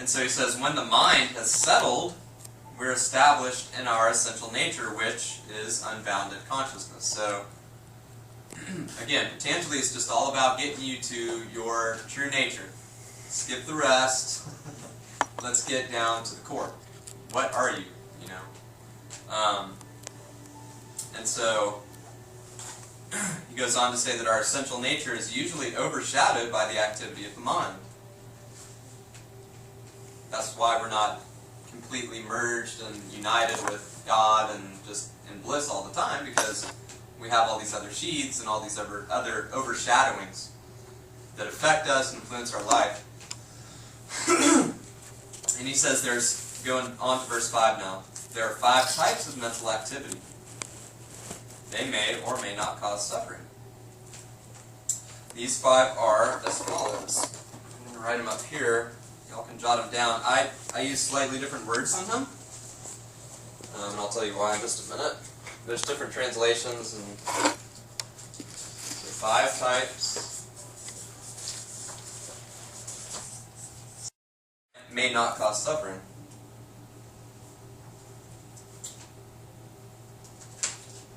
And so he says, when the mind has settled, we're established in our essential nature, which is unbounded consciousness. So, again, Patanjali is just all about getting you to your true nature. Skip the rest. Let's get down to the core. What are you? You know. And so he goes on to say that our essential nature is usually overshadowed by the activity of the mind. That's why we're not completely merged and united with God and just in bliss all the time, because we have all these other sheaths and all these other overshadowings that affect us and influence our life. And he says there's, going on to verse 5 now, there are 5 types of mental activity. They may or may not cause suffering. These 5 are as follows. I'm going to write them up here. Y'all can jot them down. I use slightly different words on them. And I'll tell you why in just a minute. There's different translations, and so 5 types. May not cause suffering.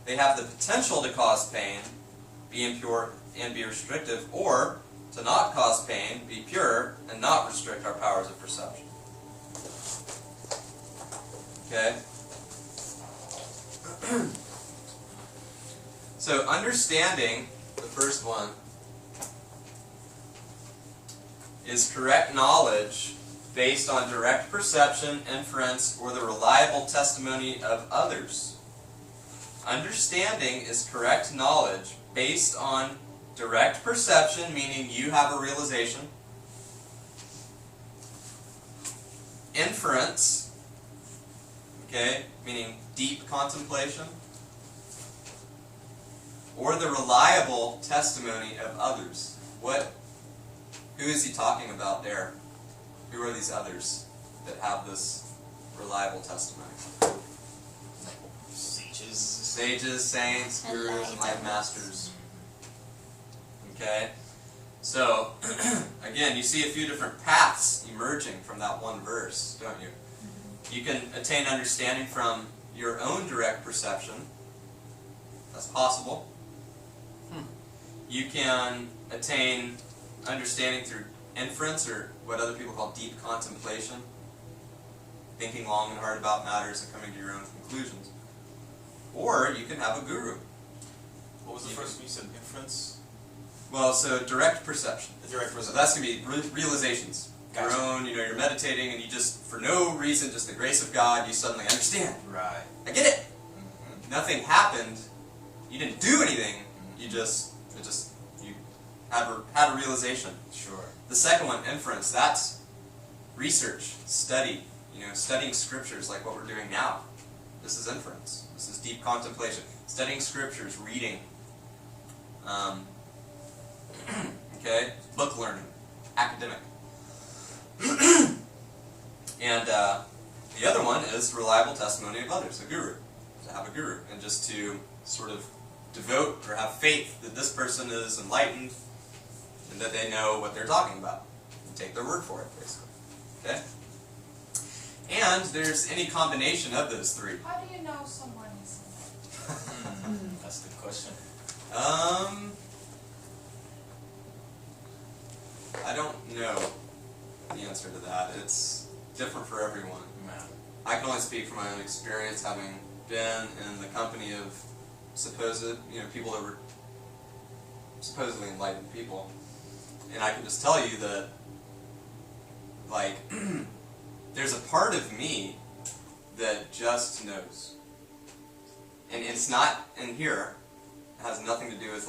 They have the potential to cause pain, be impure and be restrictive, or to not cause pain, be pure, and not restrict our powers of perception. Okay? So understanding, the first one, is correct knowledge based on direct perception, inference, or the reliable testimony of others. Understanding is correct knowledge based on direct perception, meaning you have a realization. Inference, okay, meaning deep contemplation. Or the reliable testimony of others. Who is he talking about there? Who are these others that have this reliable testimony? Sages, saints, gurus, enlightened masters. Okay? So, again, you see a few different paths emerging from that one verse, don't you? You can attain understanding from your own direct perception. That's possible. You can attain understanding through inference, or what other people call deep contemplation. Thinking long and hard about matters and coming to your own conclusions. Or you can have a guru. What was the first one you said? Inference? Well, so direct perception. Direct perception. So that's going to be realizations. Gotcha. Your own, you're meditating and you just, for no reason, just the grace of God, you suddenly understand. Right. I get it. Nothing happened. You didn't do anything. You had a realization. Sure. The second one, inference, that's research, study, studying scriptures like what we're doing now. This is inference. This is deep contemplation. Studying scriptures, reading. Okay? Book learning. Academic. And the other one is reliable testimony of others, a guru. To have a guru. And just to sort of devote or have faith that this person is enlightened and that they know what they're talking about. And take their word for it, basically. Okay? And there's any combination of those 3. How do you know someone is enlightened? That's the question. I don't know the answer to that. It's different for everyone. Yeah. I can only speak from my own experience, having been in the company of people that were supposedly enlightened people. And I can just tell you that, there's a part of me that just knows. And it's not in here. It has nothing to do with,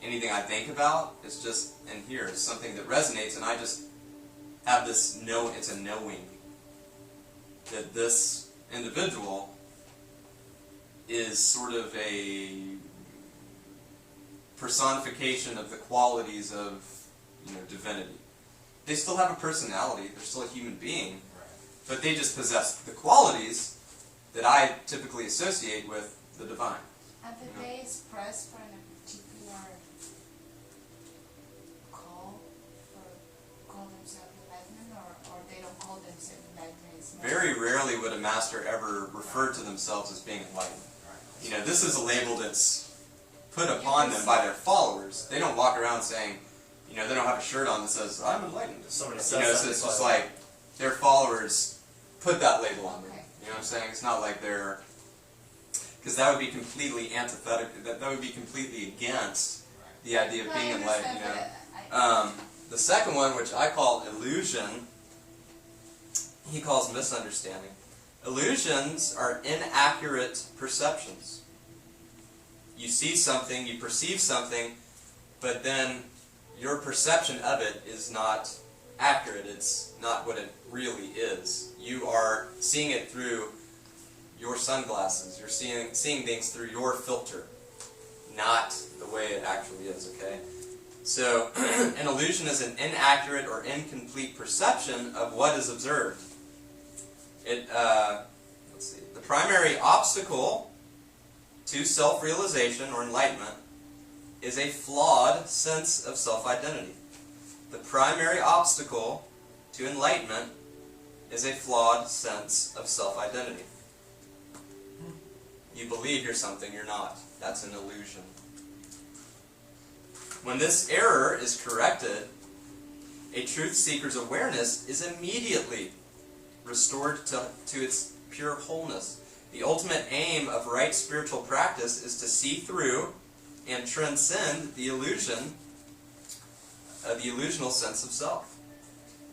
anything I think about. It's just in here. It's something that resonates, and I just have this it's a knowing that this individual is sort of a personification of the qualities of, divinity. They still have a personality, they're still a human being, but they just possess the qualities that I typically associate with the divine. And did they express for a particular call themselves enlightenment, or said enlightenment is not. Very rarely would a master ever refer to themselves as being enlightened. You know, this is a label that's put upon them by their followers. They don't walk around saying, you know, they don't have a shirt on that says, I'm enlightened. Somebody You says know, that, so it's it's just like- like their followers put that label on them. Okay. You know what I'm saying? It's not like they're... Because that would be completely antithetical, that would be completely against the idea of No, being I enlightened, understand, you know. but The second one, which I call illusion, he calls misunderstanding. Illusions are inaccurate perceptions. You see something, you perceive something, but then your perception of it is not accurate. It's not what it really is. You are seeing it through your sunglasses. You're seeing things through your filter, not the way it actually is, okay? So, an illusion is an inaccurate or incomplete perception of what is observed. Let's see. The primary obstacle to self-realization or enlightenment is a flawed sense of self-identity. The primary obstacle to enlightenment is a flawed sense of self-identity. You believe you're something you're not. That's an illusion. When this error is corrected, a truth seeker's awareness is immediately restored to its pure wholeness. The ultimate aim of right spiritual practice is to see through and transcend the illusion of the illusional sense of self.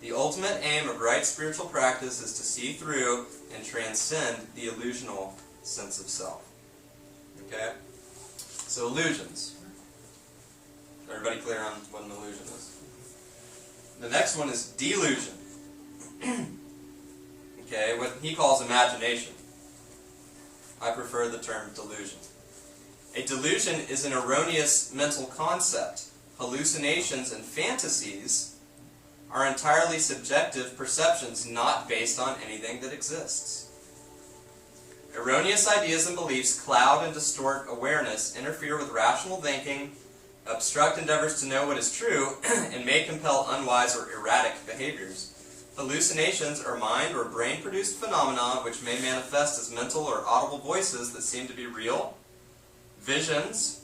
The ultimate aim of right spiritual practice is to see through and transcend the illusional sense of self. Okay? So illusions. Everybody clear on what an illusion is? The next one is delusion. Okay, what he calls imagination. I prefer the term delusion. A delusion is an erroneous mental concept. Hallucinations and fantasies are entirely subjective perceptions not based on anything that exists. Erroneous ideas and beliefs cloud and distort awareness, interfere with rational thinking, obstruct endeavors to know what is true, and may compel unwise or erratic behaviors. Hallucinations are mind or brain-produced phenomena which may manifest as mental or audible voices that seem to be real, visions,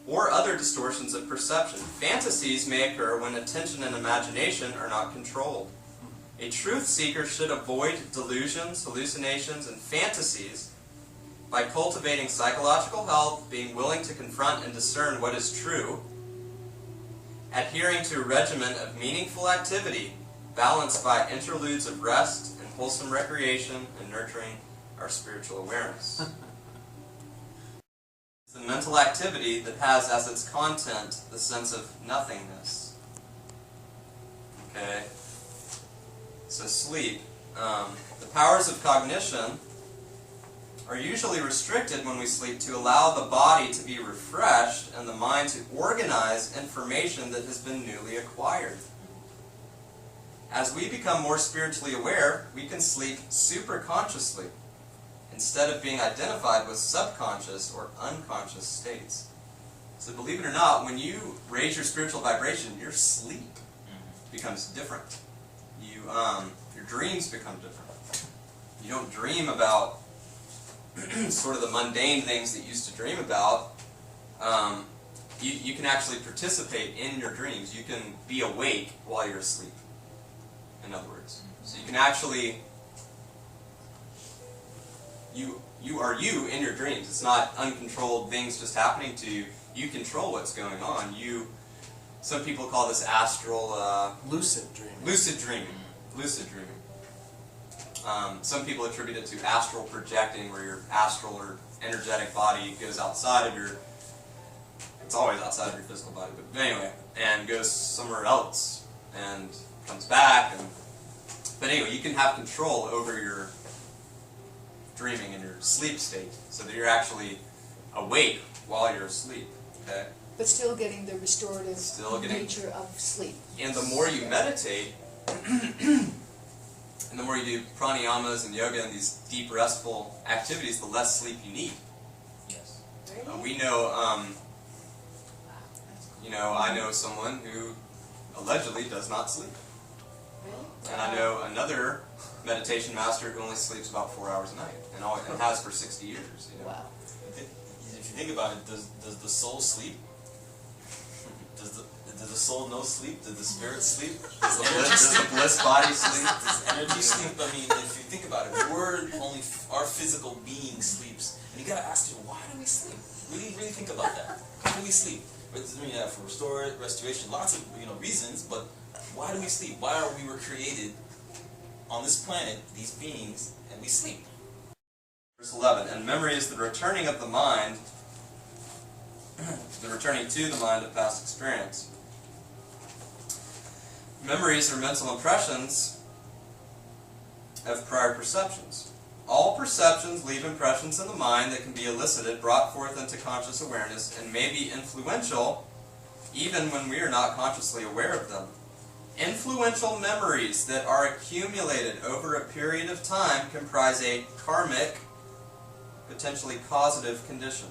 or other distortions of perception. Fantasies may occur when attention and imagination are not controlled. A truth seeker should avoid delusions, hallucinations, and fantasies by cultivating psychological health, being willing to confront and discern what is true, adhering to a regimen of meaningful activity balanced by interludes of rest and wholesome recreation, and nurturing our spiritual awareness. It's the mental activity that has as its content the sense of nothingness. Okay? So sleep. The powers of cognition are usually restricted when we sleep to allow the body to be refreshed and the mind to organize information that has been newly acquired. As we become more spiritually aware, we can sleep superconsciously instead of being identified with subconscious or unconscious states. So believe it or not, when you raise your spiritual vibration, your sleep becomes different. Your dreams become different. You don't dream about sort of the mundane things that you used to dream about. You can actually participate in your dreams. You can be awake while you're asleep, in other words. So you can actually, you are you in your dreams. It's not uncontrolled things just happening to you. You control what's going on. Some people call this astral... lucid dreaming. Lucid dreaming. Lucid dreaming. Some people attribute it to astral projecting, where your astral or energetic body goes outside of your... It's always outside of your physical body, but anyway, and goes somewhere else and comes back. But anyway, you can have control over your dreaming and your sleep state, so that you're actually awake while you're asleep. Okay? But still getting the restorative nature of sleep. And the more you meditate, and the more you do pranayamas and yoga and these deep restful activities, the less sleep you need. Yes. We know, I know someone who allegedly does not sleep. Really? And I know another meditation master who only sleeps about 4 hours a night, and has for 60 years. You know? Wow. If you think about it, does the soul sleep? Does the soul no sleep? Does the spirit sleep? Does the bliss body sleep? Does energy sleep? I mean, if you think about it, our physical being sleeps. And you gotta ask yourself, why do we sleep? Really think about that. Why do we sleep? I mean, for restoration, lots of reasons, but why do we sleep? Why are we created on this planet, these beings, and we sleep? Verse 11, and memory is the returning of the mind, the returning to the mind of past experience. Memories are mental impressions of prior perceptions. All perceptions leave impressions in the mind that can be elicited, brought forth into conscious awareness, and may be influential even when we are not consciously aware of them. Influential memories that are accumulated over a period of time comprise a karmic, potentially causative condition.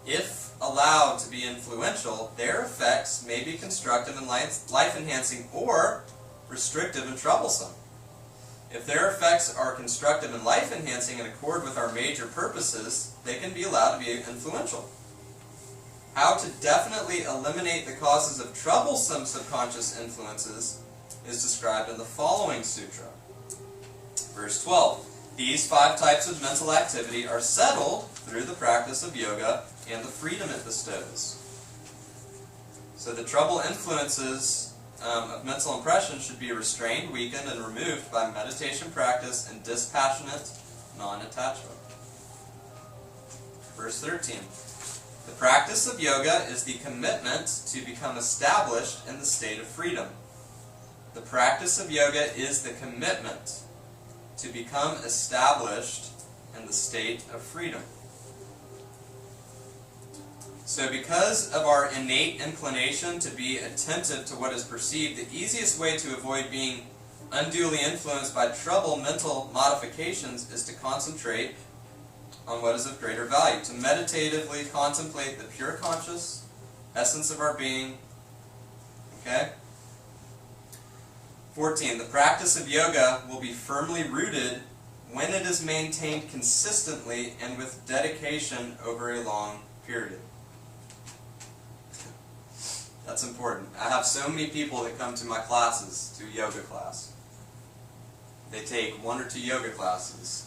If allowed to be influential, their effects may be constructive and life-enhancing or restrictive and troublesome. If their effects are constructive and life-enhancing in accord with our major purposes, they can be allowed to be influential. How to definitely eliminate the causes of troublesome subconscious influences is described in the following sutra. Verse 12. These 5 types of mental activity are settled through the practice of yoga and the freedom it bestows. So the trouble influences of mental impression should be restrained, weakened, and removed by meditation practice and dispassionate non-attachment. Verse 13. The practice of yoga is the commitment to become established in the state of freedom. The practice of yoga is the commitment to become established in the state of freedom. So because of our innate inclination to be attentive to what is perceived, the easiest way to avoid being unduly influenced by troubled mental modifications is to concentrate on what is of greater value, to meditatively contemplate the pure conscious essence of our being. Okay? 14. The practice of yoga will be firmly rooted when it is maintained consistently and with dedication over a long period. That's important. I have so many people that come to my classes, to yoga class. They take 1 or 2 yoga classes,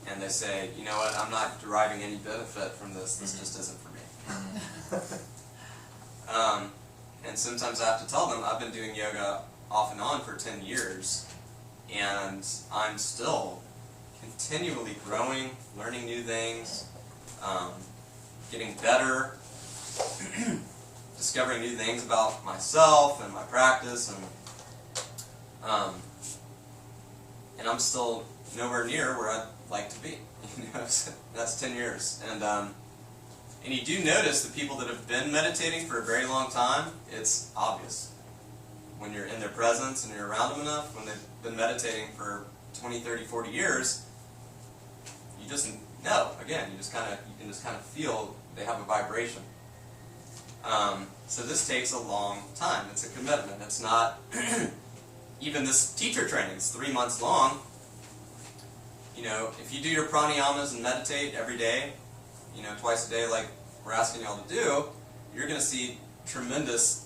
and they say, you know what, I'm not deriving any benefit from this. This just isn't for me. And sometimes I have to tell them, I've been doing yoga off and on for 10 years, and I'm still continually growing, learning new things, getting better, discovering new things about myself and my practice, and I'm still nowhere near where I'd like to be. That's 10 years, and you do notice the people that have been meditating for a very long time. It's obvious when you're in their presence and you're around them enough. When they've been meditating for 20, 30, 40 years, you just know. Again, you can just kind of feel they have a vibration. So this takes a long time. It's a commitment. It's not even this teacher training. It's 3 months long. If you do your pranayamas and meditate every day, twice a day, like we're asking y'all to do, you're going to see tremendous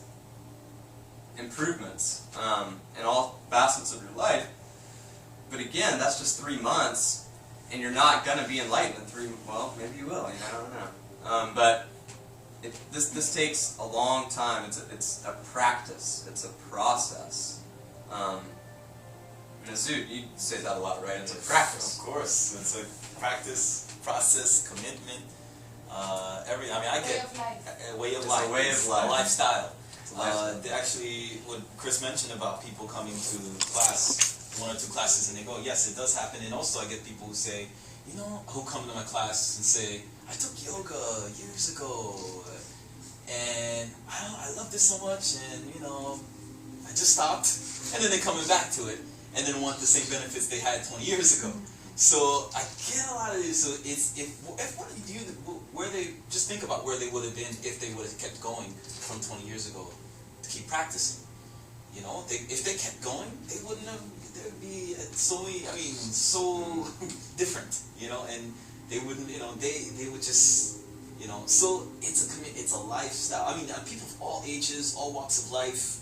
improvements in all facets of your life. But again, that's just 3 months, and you're not going to be enlightened in 3 months. Well, maybe you will. I don't know. But this takes a long time. It's a practice. It's a process. Zoot, you say that a lot, right? It's a practice. Of course, it's a practice, process, commitment. I get a way of life. It's a way of life. A lifestyle. It's a lifestyle. Actually, what Chris mentioned about people coming to class, 1 or 2 classes, and they go, yes, it does happen. And also, I get people who say, who come to my class and say, I took yoga years ago, and I love this so much, and I just stopped, and then they're coming back to it, and then want the same benefits they had 20 years ago. So I get a lot of this. So just think about where they would have been if they would have kept going from 20 years ago to keep practicing. You know, if they kept going, they wouldn't have. There'd be so many. I mean, so different. You know, and they wouldn't. You know, they would just. You know, so it's a lifestyle. I mean, people of all ages, all walks of life,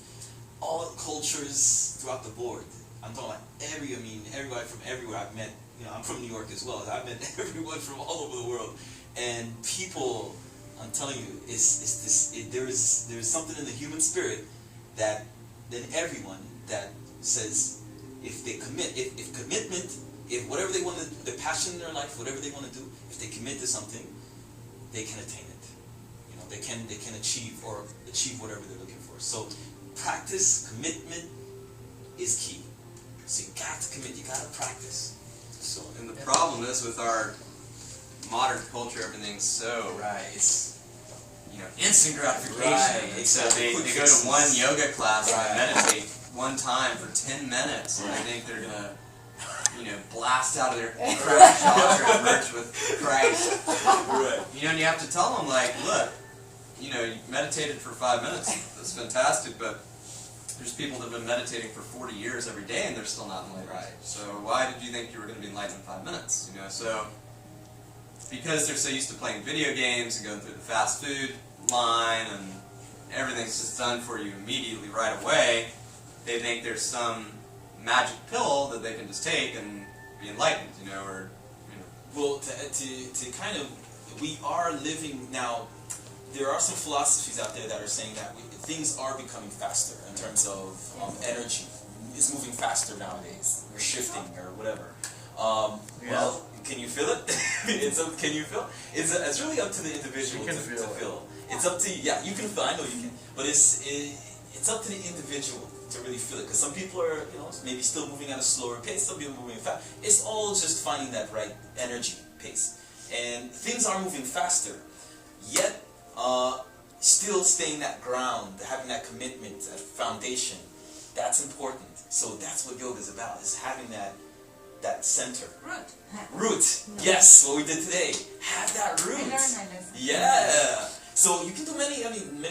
all cultures throughout the board. I'm talking about everybody from everywhere I've met. You know, I'm from New York as well. I've met everyone from all over the world, and people. I'm telling you, there's something in the human spirit that then everyone that says if they commit, if commitment, if whatever they want to, the passion in their life, whatever they want to do, if they commit to something, they can attain it. You know, they can achieve whatever they're looking for. So practice, commitment is key. So you got to commit, you got to practice. So, and the problem is with our modern culture, everything's so it's instant gratification. Right. And so they go to one yoga class and meditate one time for 10 minutes, and they think they're gonna blast out of their crown chakra and merge with Christ. Right. And you have to tell them, like, look, you meditated for 5 minutes. That's fantastic, but there's people that have been meditating for 40 years every day and they're still not enlightened. Right. So why did you think you were going to be enlightened in 5 minutes? So because they're so used to playing video games and going through the fast food line and everything's just done for you immediately right away, they think there's some magic pill that they can just take and be enlightened, Well, to kind of, we are living now. There are some philosophies out there that are saying that things are becoming faster in terms of energy. It's moving faster nowadays. We're shifting or whatever. Well, can you feel it? Can you feel? It's really up to the individual to feel. It's up to you. Yeah, you can feel. I know you can. But it's up to the individual to really feel it. Because some people are, maybe still moving at a slower pace. Some people are moving fast. It's all just finding that right energy pace. And things are moving faster. Yet, still staying that ground, having that commitment, that foundation, that's important. So that's what yoga is about, is having that center. Root. Yes, what we did today. Have that root. I learned my lesson. Yeah. So you can do many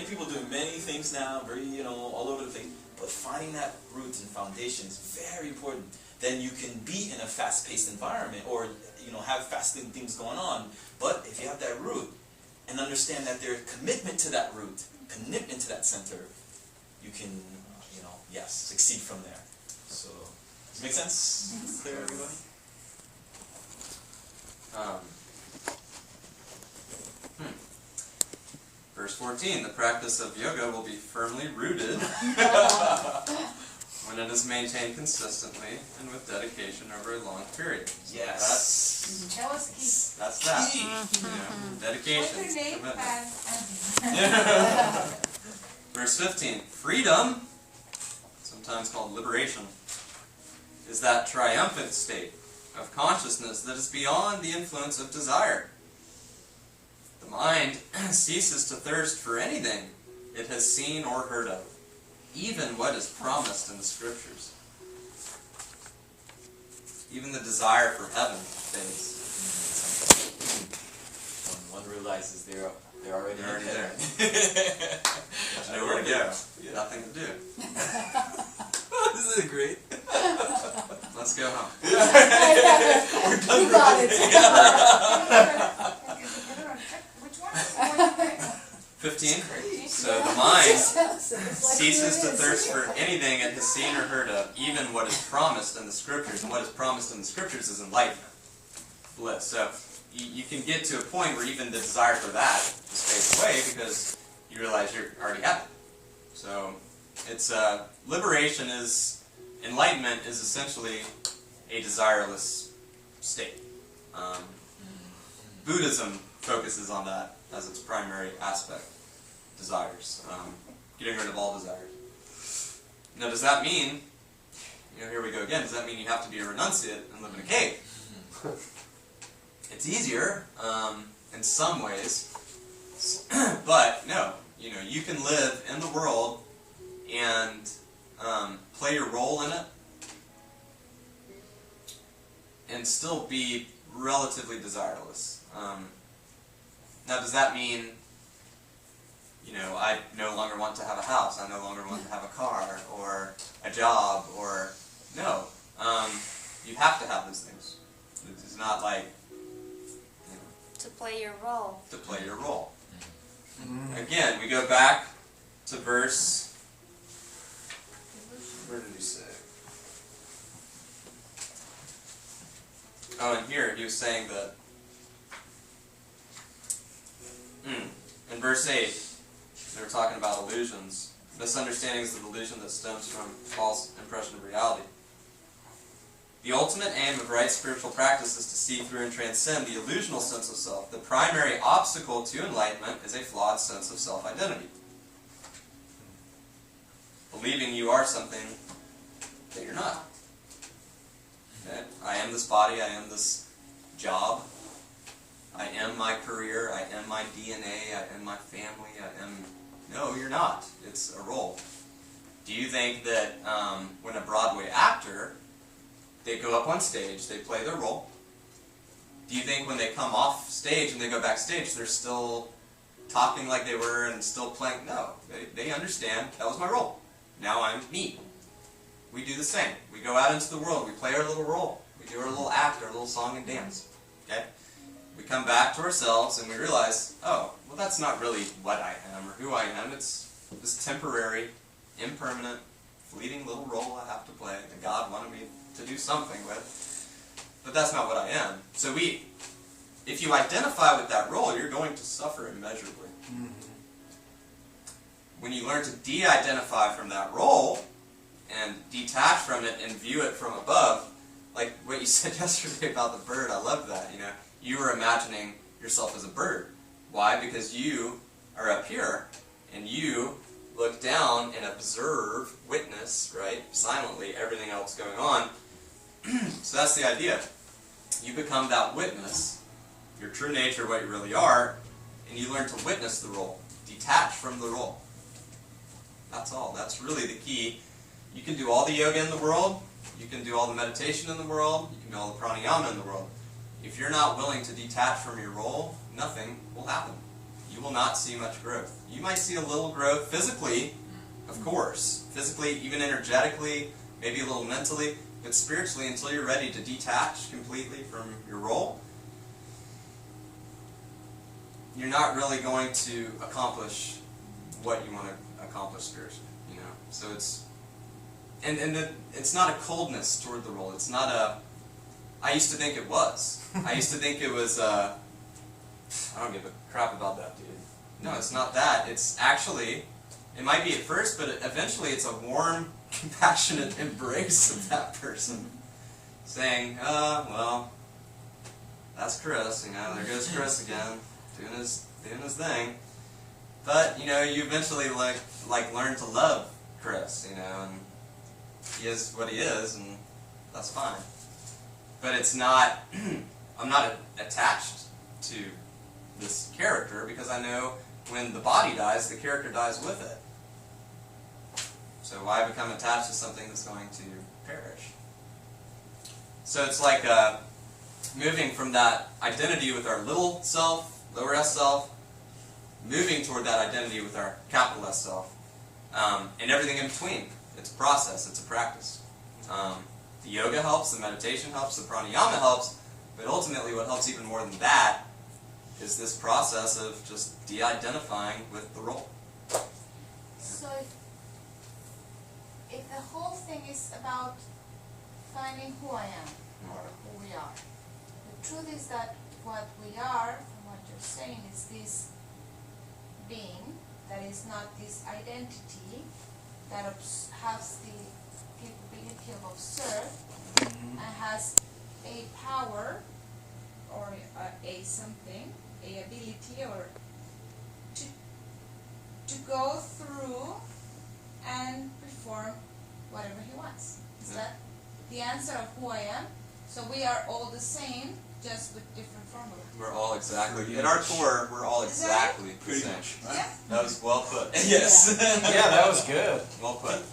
people do many things now, very, all over the place. But finding that root and foundation is very important. Then you can be in a fast-paced environment or, have fast things going on. But if you have that root, and understand that there's commitment to that root, commitment to that center, you can, succeed from there. So, does it make sense? Clear, everybody? Verse 14, the practice of yoga will be firmly rooted when it is maintained consistently and with dedication over a long period. Yes. That was key. That's that. Dedication. What's your name? Commitment. Verse 15, freedom, sometimes called liberation, is that triumphant state of consciousness that is beyond the influence of desire. The mind ceases to thirst for anything it has seen or heard of, even what is promised in the scriptures. Even the desire for heaven fades. One realizes they're already there. There's nowhere to go. Nothing to do. Isn't it great? Let's go home. We're done. You got it. Which one? 15. So the mind ceases to thirst for anything it has seen or heard of, even what is promised in the scriptures. And what is promised in the scriptures is enlightenment, bliss. So you can get to a point where even the desire for that just fades away because you realize you already have it. So it's liberation is, enlightenment is essentially a desireless state. Buddhism focuses on that as its primary aspect. Desires. Getting rid of all desires. Now does that mean, here we go again, does that mean you have to be a renunciate and live in a cave? It's easier in some ways, but no, you can live in the world and play your role in it and still be relatively desireless. Now does that mean I no longer want to have a house, I no longer want to have a car, or a job, or no. You have to have those things. It's not like, To play your role. to play your role. Again, we go back to verse, where did he say? Oh, and here he was saying that, in verse 8, they were talking about illusions. Misunderstanding is the illusion that stems from false impression of reality. The ultimate aim of right spiritual practice is to see through and transcend the illusional sense of self. The primary obstacle to enlightenment is a flawed sense of self-identity. Believing you are something that you're not. Okay? I am this body, I am this job, I am my career, I am my DNA, I am my family, I am... No, you're not. It's a role. Do you think that when a Broadway actor, they go up on stage, they play their role? Do you think when they come off stage and they go backstage, they're still talking like they were and still playing? No. They understand, that was my role. Now I'm me. We do the same. We go out into the world, we play our little role. We do our little act, our little song and dance. Okay? We come back to ourselves and we realize, oh, well that's not really what I am or who I am. It's this temporary, impermanent, fleeting little role I have to play that God wanted me to do something with. But that's not what I am. So if you identify with that role, you're going to suffer immeasurably. When you learn to de-identify from that role and detach from it and view it from above, like what you said yesterday about the bird, I love that, You were imagining yourself as a bird. Why? Because you are up here, and you look down and observe, witness, right, silently, everything else going on. So that's the idea. You become that witness, your true nature, what you really are, and you learn to witness the role, detach from the role. That's all. That's really the key. You can do all the yoga in the world, you can do all the meditation in the world, you can do all the pranayama in the world. If you're not willing to detach from your role, nothing will happen. You will not see much growth. You might see a little growth physically, of course. Physically, even energetically, maybe a little mentally, but spiritually, until you're ready to detach completely from your role, you're not really going to accomplish what you want to accomplish spiritually. So it's it's not a coldness toward the role. It's not a... I used to think it was. I used to think it was, I don't give a crap about that, dude. No, it's not that. It's actually, it might be at first, but eventually it's a warm, compassionate embrace of that person. Saying, well, that's Chris, there goes Chris again, doing his thing. But, you eventually, learn to love Chris, and he is what he is, and that's fine. But it's not, I'm not attached to this character because I know when the body dies, the character dies with it. So why become attached to something that's going to perish? So it's like moving from that identity with our little self, lower S self, moving toward that identity with our capital S self, and everything in between. It's a process, it's a practice. The yoga helps, the meditation helps, the pranayama helps, but ultimately what helps even more than that is this process of just de-identifying with the role. So if the whole thing is about finding who I am, or who we are, the truth is that what we are, from what you're saying, is this being that is not this identity that has the capability of observe and has a power or a something, a ability or to go through and perform whatever he wants. Is that the answer of who I am? So we are all the same, just with different formula. We're all exactly, at our core, we're all exactly the same. Yeah. That was well put. Yes. Yeah, that was good. Well put.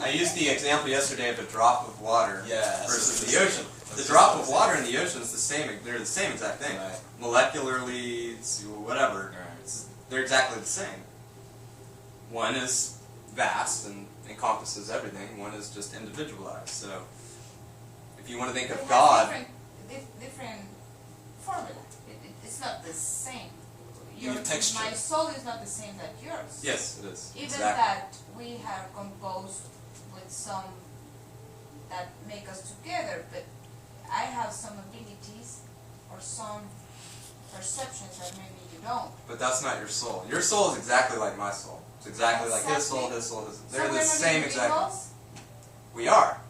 I used the example yesterday of a drop of water versus the ocean. The drop of water in the ocean is the same, they're the same exact thing. Right. Molecularly, whatever, they're exactly the same. one is vast and encompasses everything. One is just individualized. So if you want to think of It has God, different formula. It's not the same. Your texture. My soul is not the same that yours. yes, it is. Even Exactly. that we are composed with some that make us together, but I have some abilities or some perceptions that maybe you don't. But that's not your soul. Your soul is exactly like my soul. It's exactly like his soul, his soul, his. They're So the we're not same exact. individuals? We are.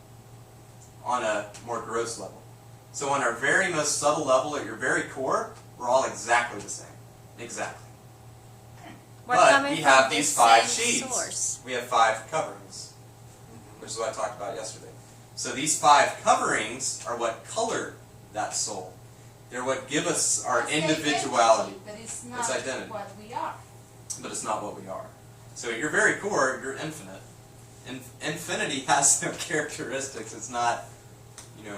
On a more gross level. So on our very most subtle level, at your very core, we're all exactly the same. Exactly. We're But coming we have from the these 5 same sheets. source. We have 5 coverings, which is what I talked about yesterday. So these 5 coverings are what color that soul. They're what give us our It's individuality. identity, but it's not It's identity. what we are. But it's not what we are. So at your very core, you're infinite. Infinity has no characteristics. It's not, you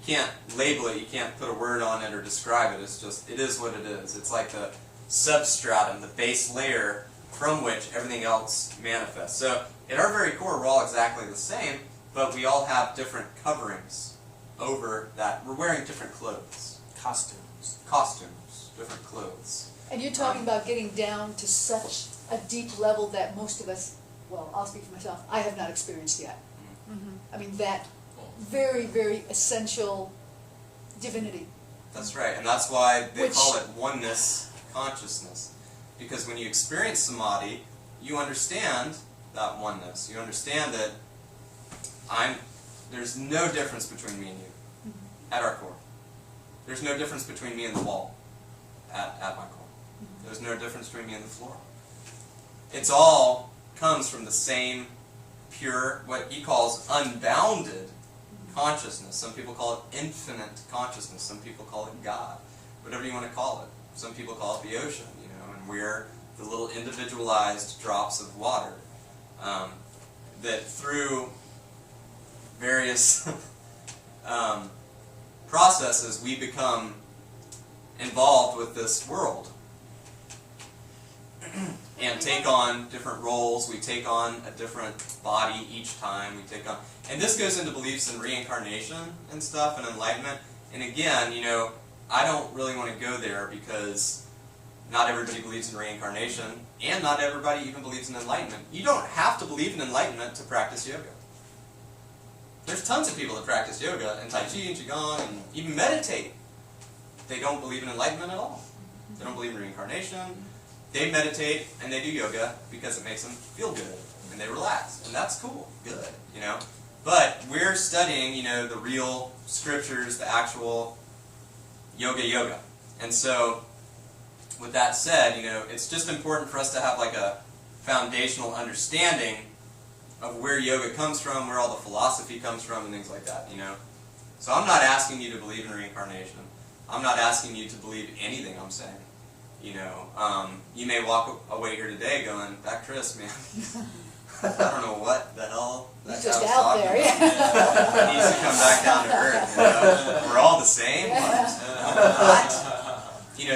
can't label it, you can't put a word on it or describe it. It's just, it is what it is. It's like the substratum, the base layer from which everything else manifests. So at our very core, we're all exactly the same, but we all have different coverings over that. We're wearing different clothes. Costumes, different clothes. And you're talking about getting down to such a deep level that most of us, well, I'll speak for myself, I have not experienced yet. I mean, that very, very essential divinity. That's right, and that's why they Which- call it oneness consciousness. Because when you experience samadhi, you understand that oneness. You understand that there's no difference between me and you at our core. There's no difference between me and the wall at my core. There's no difference between me and the floor. It's all comes from the same pure, what he calls unbounded consciousness. Some people call it infinite consciousness. Some people call it God. Whatever you want to call it. Some people call it the ocean, and we're the little individualized drops of water that through various processes we become involved with this world and take on different roles. We take on a different body each time. We take on, and this goes into beliefs in reincarnation and stuff and enlightenment. And again, I don't really want to go there because not everybody believes in reincarnation, and not everybody even believes in enlightenment. You don't have to believe in enlightenment to practice yoga. There's tons of people that practice yoga and Tai Chi and Qigong and even meditate. They don't believe in enlightenment at all. They don't believe in reincarnation. They meditate and they do yoga because it makes them feel good and they relax. And that's cool, good, But we're studying, the real scriptures, the actual yoga. And so, with that said, it's just important for us to have like a foundational understanding of where yoga comes from, where all the philosophy comes from, and things like that, So I'm not asking you to believe in reincarnation. I'm not asking you to believe anything I'm saying. You may walk away here today going, that Chris, man, I don't know what the hell that He's just guy was out talking there, about. yeah. He needs to come back down to earth, We're all the same. What?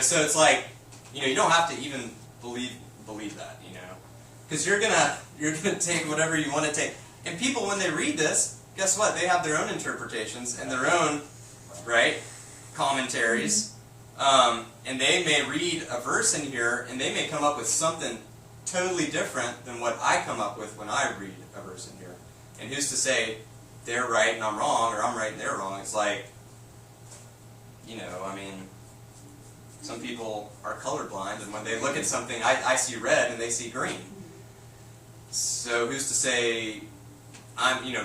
So it's like, you don't have to even believe that, because you're gonna take whatever you want to take. And people, when they read this, guess what? They have their own interpretations and their own, commentaries. And they may read a verse in here, and they may come up with something totally different than what I come up with when I read a verse in here. And who's to say they're right and I'm wrong, or I'm right and they're wrong? It's like, some people are colorblind, and when they look at something, I see red and they see green. So who's to say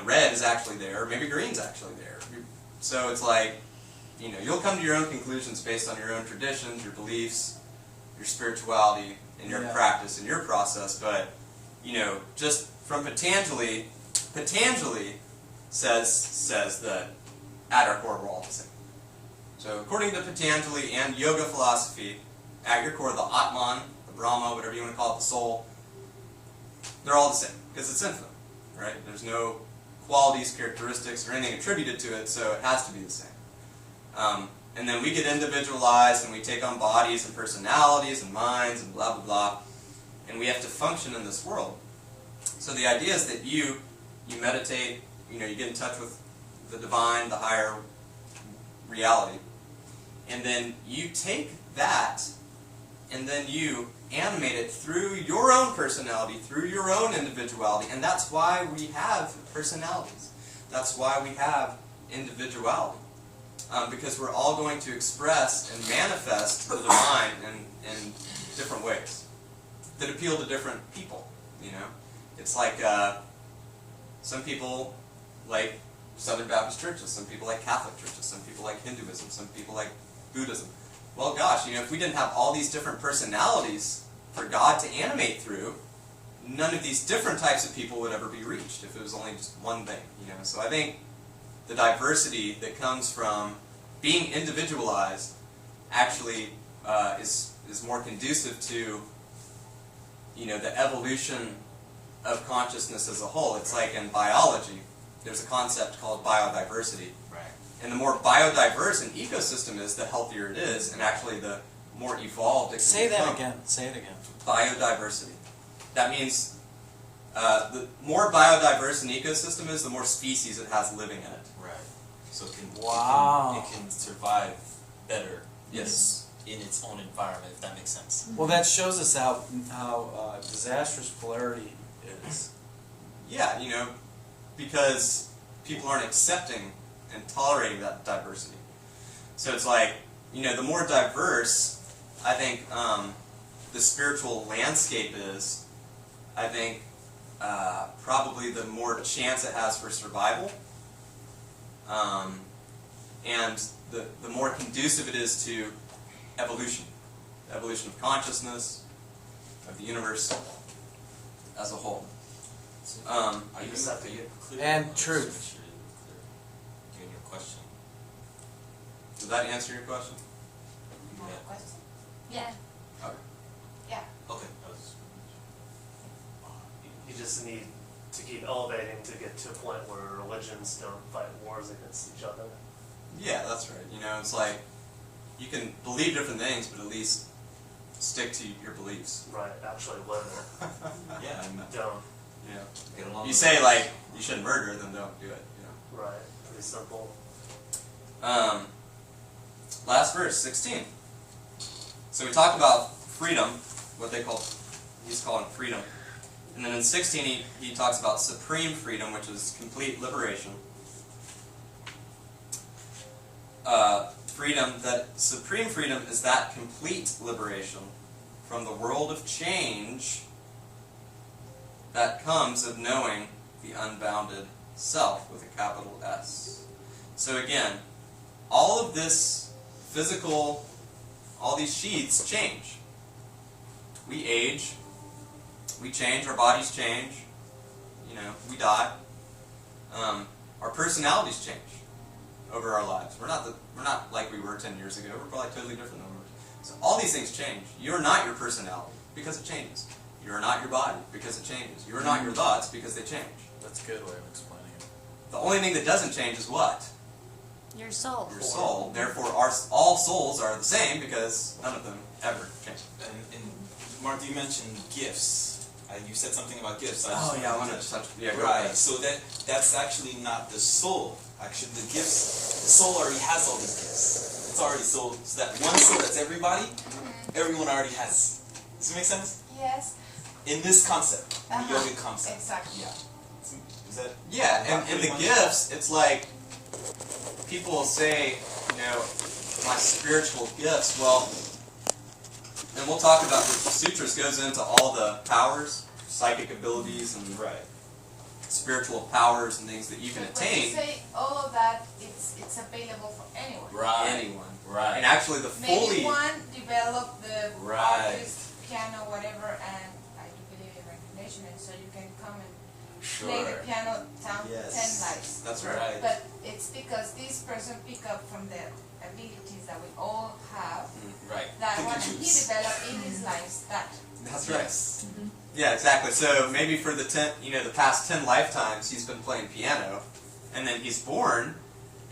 red is actually there, maybe green's actually there. So it's like, you'll come to your own conclusions based on your own traditions, your beliefs, your spirituality, and your practice and your process. But, just from Patanjali says that at our core we're all the same. So according to Patanjali and yoga philosophy, at your core, the Atman, the Brahma, whatever you want to call it, the soul, they're all the same because it's infinite, right? There's no qualities, characteristics, or anything attributed to it, so it has to be the same. And then we get individualized and we take on bodies and personalities and minds and blah, blah, blah. and we have to function in this world. So the idea is that you meditate, you get in touch with the divine, the higher reality, and then you take that and then you animate it through your own personality, through your own individuality, and that's why we have personalities. That's why we have individuality. Because we're all going to express and manifest the divine in different ways that appeal to different people, It's like some people like Southern Baptist churches, some people like Catholic churches, some people like Hinduism, some people like Buddhism. Well, gosh, if we didn't have all these different personalities for God to animate through, none of these different types of people would ever be reached if it was only just one thing, So I think the diversity that comes from being individualized actually is more conducive to, the evolution of consciousness as a whole. It's like in biology, there's a concept called biodiversity. Right. And the more biodiverse an ecosystem is, the healthier it is, and actually the more evolved it can Say become. that again. Say it again. Biodiversity. That means the more biodiverse an ecosystem is, the more species it has living in it. Right. So it can, Wow. it can survive better Yes. in its own environment, if that makes sense. Well, that shows us how disastrous polarity is. Yeah, because people aren't accepting and tolerating that diversity. So it's like, the more diverse I think the spiritual landscape is, I think probably the more chance it has for survival. And the more conducive it is to evolution of consciousness, of the universe as a whole. Are you clear? And truth. Make sure you're clear in your question. Did that answer your question? More Yeah. question? Yeah. Okay. Yeah. Okay. You just need to keep elevating to get to a point where religions don't fight wars against each other. Yeah, that's right. It's like you can believe different things, but at least stick to your beliefs. Right, actually live it. Yeah, and Don't. get along. You with say it. like you shouldn't murder, then don't do it. Right, pretty simple. Last verse, 16. So we talked about freedom, what he's calling freedom. And then in 16 he talks about supreme freedom, which is complete liberation. Supreme freedom is that complete liberation from the world of change that comes of knowing the unbounded self with a capital S. So again, all of this physical, all these sheaths change. We age, we change, our bodies change, we die. Our personalities change over our lives. We're not like we were 10 years ago. We're probably totally different than we were. So all these things change. You're not your personality because it changes. You're not your body because it changes. You're not your thoughts because they change. That's a good way of explaining it. The only thing that doesn't change is what? Your soul. Your soul. Therefore, all souls are the same because none of them ever change. And Mark, you mentioned gifts. You said something about gifts. I wanted to touch. Yeah, go Right. ahead. So that's actually not the soul. Actually, the soul already has all these gifts. It's already so that one soul that's everybody, everyone already has. Does it make sense? Yes. In this concept, in the yogic concept. Exactly. Yeah. Is that? Yeah, and the gifts, it's like people say, my spiritual gifts. Well, and we'll talk about this. The Sutras goes into all the powers, psychic abilities, and spiritual powers and things that you can But when you attain. say all of that, it's available for anyone. Right. Anyone. Right. And actually, the Maybe fully. one develop the Right. artist, piano, whatever, and I do believe in reincarnation, and so you can come and Sure. play the piano Yes. 10 lives. That's right. Right. But it's because this person pick up from the abilities that we all have, Right. that Pick when and he choose. developed in his lives, that. That's right. Yes. Yeah, exactly. So maybe for the past 10 lifetimes, he's been playing piano, and then he's born,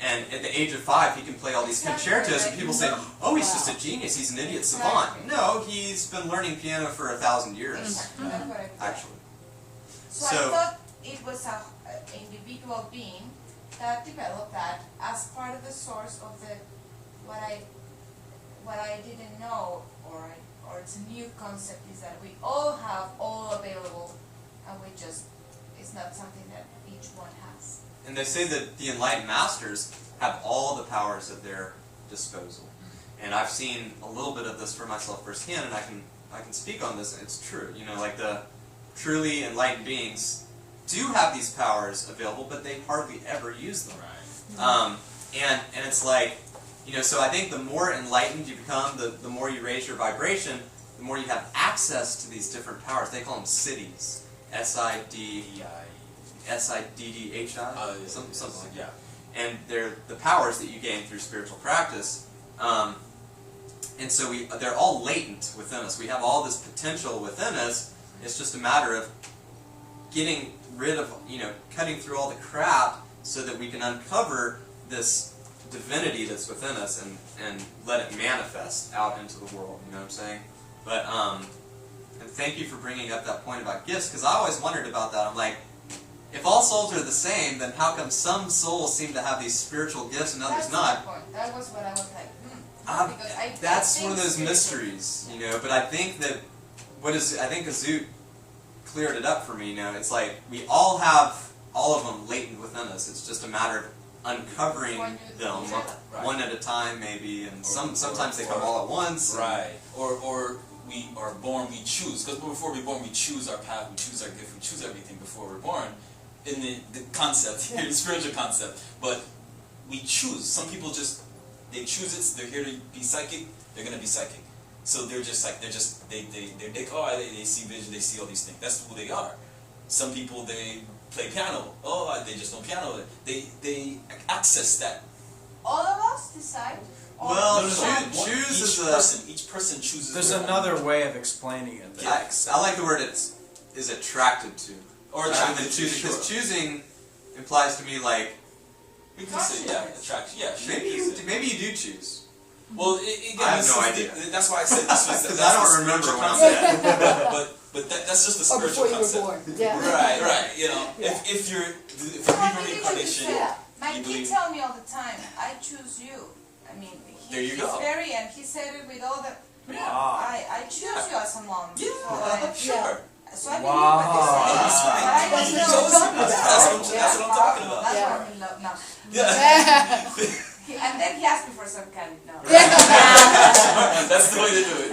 And at the age of 5, he can play all these concertos, and people say, "Oh, he's just a genius. He's an idiot savant." No, he's been learning piano for 1,000 years, Exactly. That's what I thought. actually. So I thought it was a individual being that developed that as part of the source of the what I didn't know, or it's a new concept, is that we all have all available, and we just, it's not something that each one has. And they say that the enlightened masters have all the powers at their disposal. And I've seen a little bit of this for myself firsthand, and I can speak on this, and it's true. You know, like the truly enlightened beings do have these powers available, but they hardly ever use them. Right. And it's like, you know, so I think the more enlightened you become, the more you raise your vibration, the more you have access to these different powers. They call them siddhis. S-I-D-D-H-I? Something like that. And they're the powers that you gain through spiritual practice. And so they're all latent within us. We have all this potential within us. It's just a matter of getting rid of, you know, cutting through all the crap so that we can uncover this divinity that's within us and let it manifest out into the world. You know what I'm saying? But, and thank you for bringing up that point about gifts, because I always wondered about that. I'm like, if all souls are the same, then how come some souls seem to have these spiritual gifts and others not? That's my point. That was what I was like, because That's one of those mysteries, you know. But I think that I think Azut cleared it up for me. You know, it's like we all have all of them latent within us. It's just a matter of uncovering them one at a time, maybe, and sometimes they come all at once. Right. Or we are born, we choose. Because before we're born, we choose our path, we choose our gift, we choose everything before we're born. In the concept, here, the spiritual concept. But we choose. Some people just, they choose it, they're here to be psychic, they're going to be psychic. So they're just like, they see vision, they see all these things. That's who they are. Some people, they play piano. Oh, they just know piano. They access that. All of us decide? Well, choose each person chooses. There's another way of explaining it. I like the word is attracted to. Or rather than attracted to, choosing, because sure. choosing implies to me like We can say, attraction. Yeah, maybe you do choose. Well, again, I have no idea. That's why I said this was because I don't remember when I'm dead. But that's just the Or spiritual before you concept. were born. Yeah. Right. You know, Yeah. if you believe in reincarnation, My you kid believe. tell me all the time, I choose you. I mean, There you he's go. very, and he said it with all the, Wow. I choose you as a mom. Yeah, sure. So I believe Wow. what they say. Right. But I don't That's know. what I'm talking about. That's what I'm talking about. That's Yeah. what I'm in love now. Yeah. And then he asked me for some kind of no. That's the way to do it.